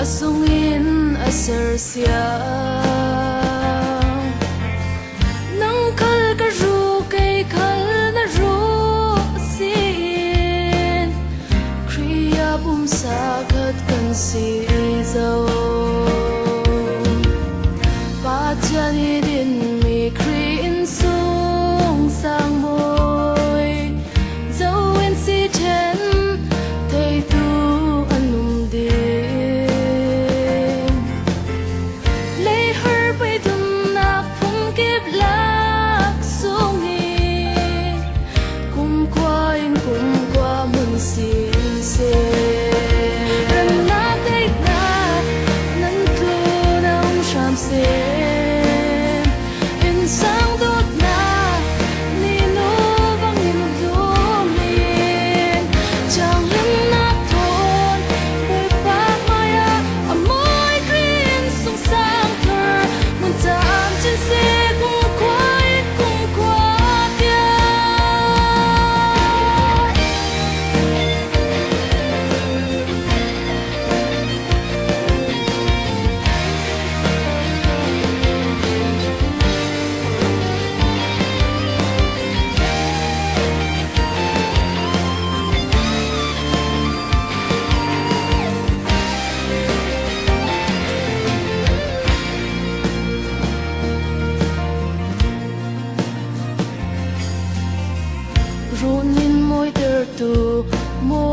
asungin asarsia nang khal ka ru kai khal na ru sin kriya bum sa khat kan si zo pa chani din mi krin sung sang môi dấu in si ten thầy tu anum din lấy her bay dum nak phung kip lak sung hi kum qua mun sin se ran na dei na nan tu na sham se in sang dot na ni no bang in du min chang lim na thon boi pa maya amoy green sung sang thar mun tam chen se kum kwa tia runin moi der tu mo